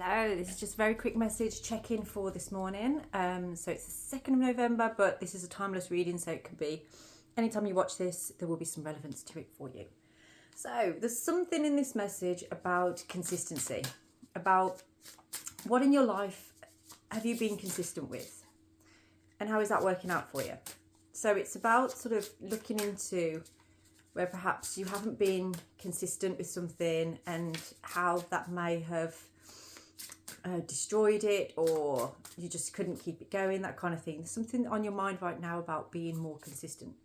Hello, this is just a very quick message check-in for this morning. So it's the 2nd of November, but this is a timeless reading, so it could be anytime you watch this, there will be some relevance to it for you. So there's something in this message about consistency, about what in your life have you been consistent with and how is that working out for you. So it's about sort of looking into where perhaps you haven't been consistent with something and how that may have destroyed it, or you just couldn't keep it going, that kind of thing. There's something on your mind right now about being more consistent.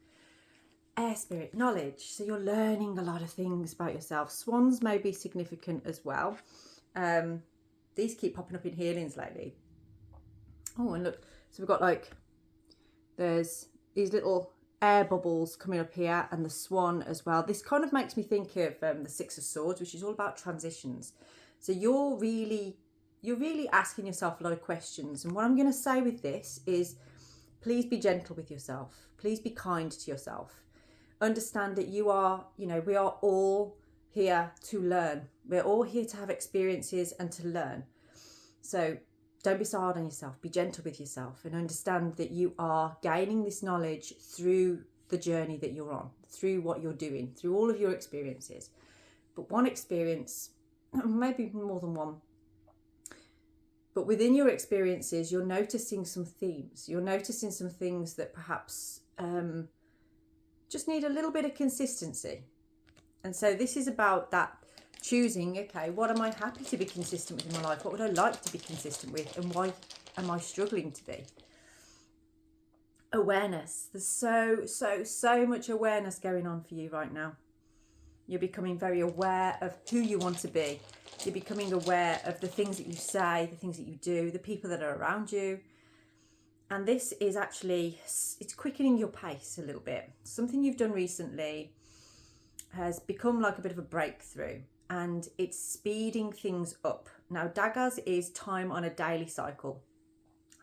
Air spirit, knowledge. So you're learning a lot of things about yourself. Swans may be significant as well. These keep popping up in healings lately. Oh, and look, so we've got there's these little air bubbles coming up here, and the swan as well. This kind of makes me think of the Six of Swords, which is all about transitions. So you're really asking yourself a lot of questions. And what I'm going to say with this is, please be gentle with yourself. Please be kind to yourself. Understand that we are all here to learn. We're all here to have experiences and to learn. So don't be so hard on yourself. Be gentle with yourself and understand that you are gaining this knowledge through the journey that you're on, through what you're doing, through all of your experiences. But one experience, maybe more than one, but within your experiences, you're noticing some themes. You're noticing some things that perhaps just need a little bit of consistency. And so this is about that choosing, okay, what am I happy to be consistent with in my life? What would I like to be consistent with? And why am I struggling to be? Awareness. There's so much awareness going on for you right now. You're becoming very aware of who you want to be. You're becoming aware of the things that you say, the things that you do, the people that are around you. And this is actually, it's quickening your pace a little bit. Something you've done recently has become like a bit of a breakthrough, and it's speeding things up. Now, daggers is time on a daily cycle.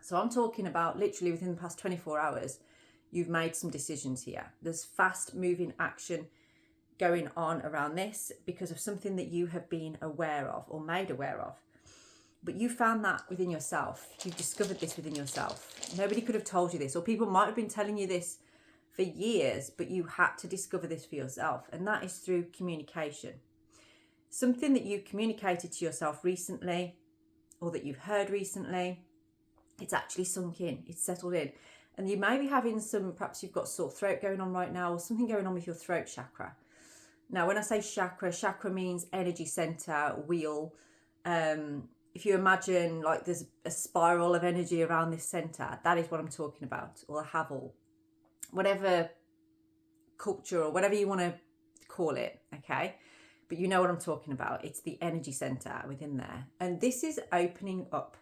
So I'm talking about literally within the past 24 hours, you've made some decisions here. There's fast moving action going on around this because of something that you have been aware of or made aware of. But you found that within yourself. You've discovered this within yourself. Nobody could have told you this, or people might have been telling you this for years, but you had to discover this for yourself. And that is through communication. Something that you communicated to yourself recently, or that you've heard recently, it's actually sunk in, it's settled in. And you may be having perhaps you've got sore throat going on right now, or something going on with your throat chakra. Now, when I say chakra means energy center, wheel. If you imagine like there's a spiral of energy around this center, that is what I'm talking about, or a havel, whatever culture or whatever you want to call it, okay? But you know what I'm talking about. It's the energy center within there. And this is opening up.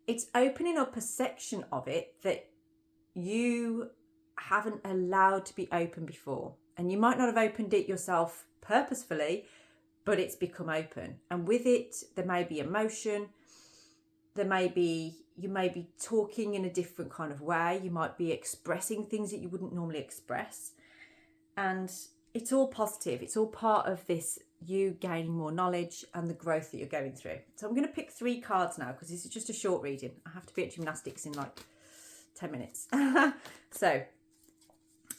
It's opening up a section of it that you haven't allowed to be open before. And you might not have opened it yourself purposefully, but it's become open. And with it, there may be emotion. You may be talking in a different kind of way. You might be expressing things that you wouldn't normally express. And it's all positive. It's all part of this, you gaining more knowledge and the growth that you're going through. So I'm going to pick 3 cards now because this is just a short reading. I have to be at gymnastics in 10 minutes. So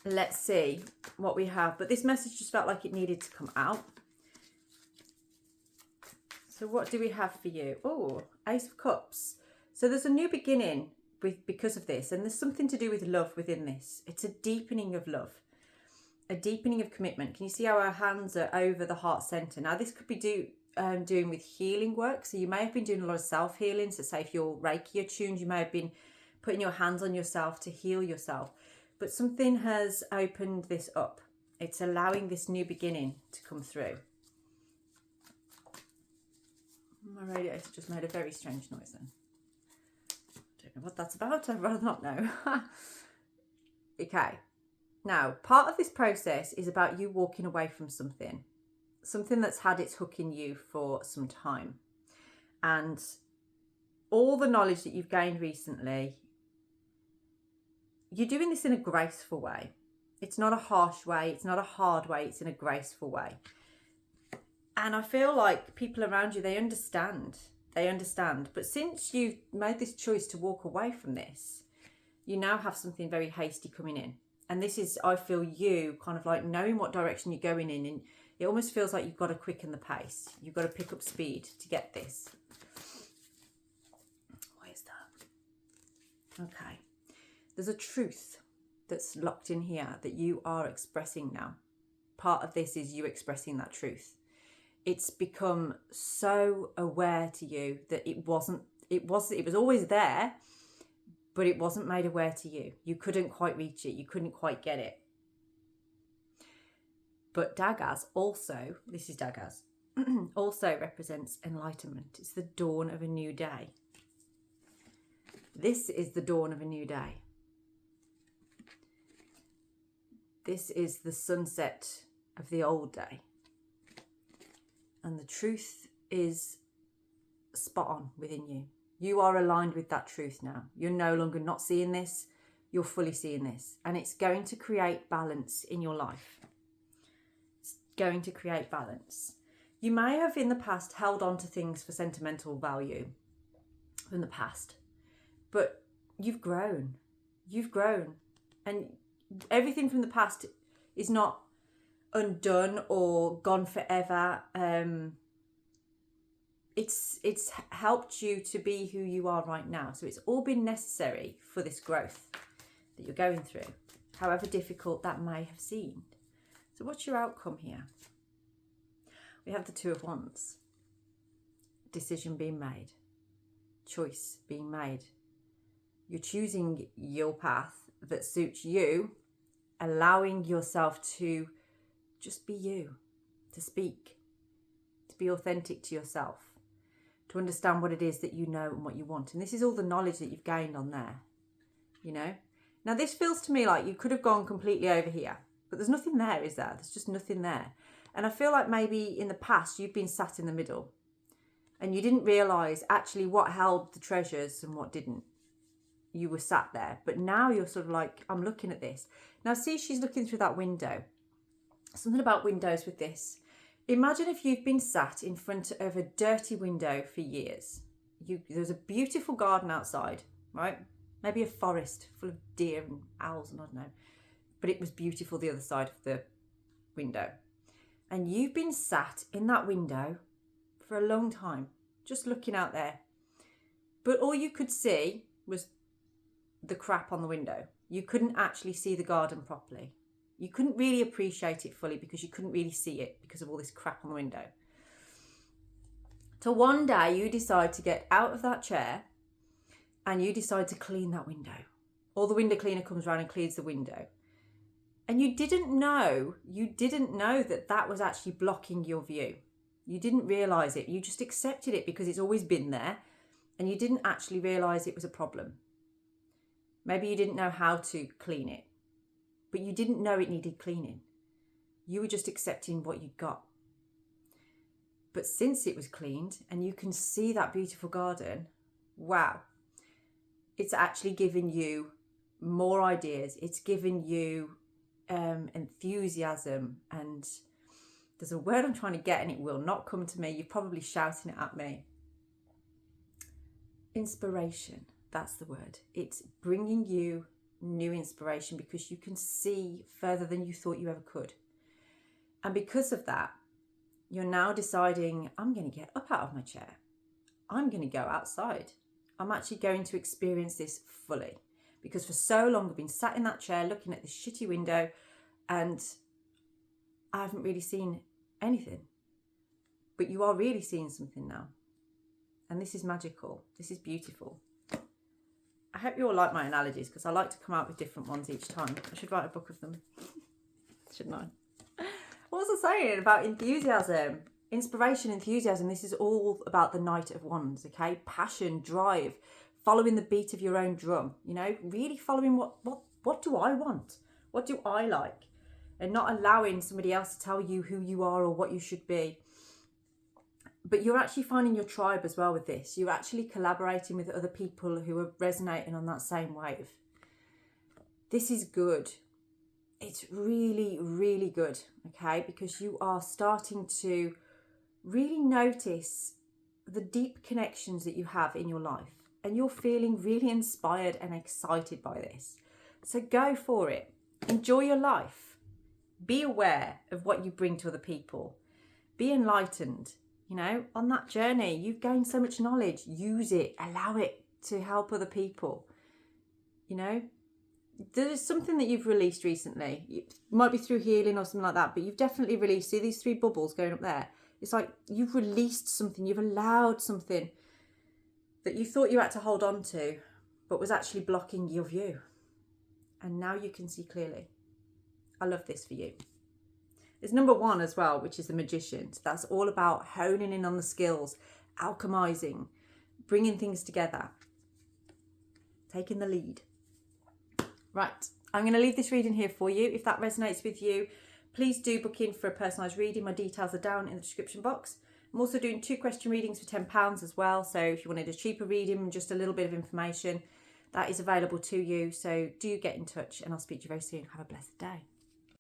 let's see what we have. But this message just felt like it needed to come out. So what do we have for you? Oh, Ace of Cups. So there's a new beginning because of this. And there's something to do with love within this. It's a deepening of love. A deepening of commitment. Can you see how our hands are over the heart center? Now, this could be doing with healing work. So you may have been doing a lot of self-healing. So say if you're Reiki attuned, you may have been putting your hands on yourself to heal yourself. But something has opened this up. It's allowing this new beginning to come through. My radiator just made a very strange noise then. Don't know what that's about. I'd rather not know. Okay. Now, part of this process is about you walking away from something that's had its hook in you for some time. And all the knowledge that you've gained recently, you're doing this in a graceful way. It's not a harsh way. It's not a hard way. It's in a graceful way. And I feel like people around you, they understand They understand. But since you've made this choice to walk away from this, you now have something very hasty coming in. And this is, I feel, you kind of like knowing what direction you're going in. And it almost feels like you've got to quicken the pace. You've got to pick up speed to get this. What is that? Okay. There's a truth that's locked in here that you are expressing now. Part of this is you expressing that truth. It's become so aware to you that it was always there, but it wasn't made aware to you. You couldn't quite reach it. You couldn't quite get it. But Daggaz also, this is Daggaz, also represents enlightenment. It's the dawn of a new day. This is the dawn of a new day. This is the sunset of the old day. And the truth is spot on within you. You are aligned with that truth now. You're no longer not seeing this. You're fully seeing this. And it's going to create balance in your life. It's going to create balance. You may have in the past held on to things for sentimental value from the past. But you've grown. You've grown. And everything from the past is not undone or gone forever. It's helped you to be who you are right now. So it's all been necessary for this growth that you're going through, however difficult that may have seemed. So what's your outcome here? We have the Two of Wands. Decision being made. Choice being made. You're choosing your path that suits you, allowing yourself to just be you, to speak, to be authentic to yourself, to understand what it is that you know and what you want. And this is all the knowledge that you've gained on there, you know. Now this feels to me like you could have gone completely over here, but there's nothing there, is there? There's just nothing there. And I feel like maybe in the past you've been sat in the middle and you didn't realise actually what held the treasures and what didn't. You were sat there, but now you're sort of like, I'm looking at this. Now see, she's looking through that window. Something about windows with this. Imagine if you've been sat in front of a dirty window for years. There's a beautiful garden outside, right? Maybe a forest full of deer and owls and I don't know. But it was beautiful the other side of the window. And you've been sat in that window for a long time, just looking out there. But all you could see was the crap on the window. You couldn't actually see the garden properly. You couldn't really appreciate it fully because you couldn't really see it because of all this crap on the window. Till one day you decide to get out of that chair and you decide to clean that window. Or the window cleaner comes around and cleans the window. And you didn't know that that was actually blocking your view. You didn't realise it. You just accepted it because it's always been there and you didn't actually realise it was a problem. Maybe you didn't know how to clean it, but you didn't know it needed cleaning. You were just accepting what you got. But since it was cleaned and you can see that beautiful garden, wow, it's actually given you more ideas. It's given you enthusiasm, and there's a word I'm trying to get and it will not come to me. You're probably shouting it at me. Inspiration. That's the word. It's bringing you new inspiration because you can see further than you thought you ever could. And because of that, you're now deciding, I'm going to get up out of my chair. I'm going to go outside. I'm actually going to experience this fully. Because for so long I've been sat in that chair looking at this shitty window and I haven't really seen anything. But you are really seeing something now. And this is magical. This is beautiful. I hope you all like my analogies because I like to come out with different ones each time. I should write a book of them. Shouldn't I? What was I saying about enthusiasm? Inspiration, enthusiasm. This is all about the Knight of Wands, okay? Passion, drive, following the beat of your own drum, you know, really following what do I want? What do I like? And not allowing somebody else to tell you who you are or what you should be. But you're actually finding your tribe as well with this. You're actually collaborating with other people who are resonating on that same wave. This is good. It's really, really good, okay? Because you are starting to really notice the deep connections that you have in your life, and you're feeling really inspired and excited by this. So go for it. Enjoy your life. Be aware of what you bring to other people. Be enlightened. You know, on that journey, you've gained so much knowledge. Use it. Allow it to help other people. You know, there's something that you've released recently. It might be through healing or something like that, but you've definitely released. See these 3 bubbles going up there? It's like you've released something. You've allowed something that you thought you had to hold on to, but was actually blocking your view. And now you can see clearly. I love this for you. There's number 1 as well, which is the Magician. So that's all about honing in on the skills, alchemizing, bringing things together, taking the lead. Right, I'm going to leave this reading here for you. If that resonates with you, please do book in for a personalised reading. My details are down in the description box. I'm also doing 2 question readings for £10 as well. So if you wanted a cheaper reading and just a little bit of information, that is available to you. So do get in touch, and I'll speak to you very soon. Have a blessed day.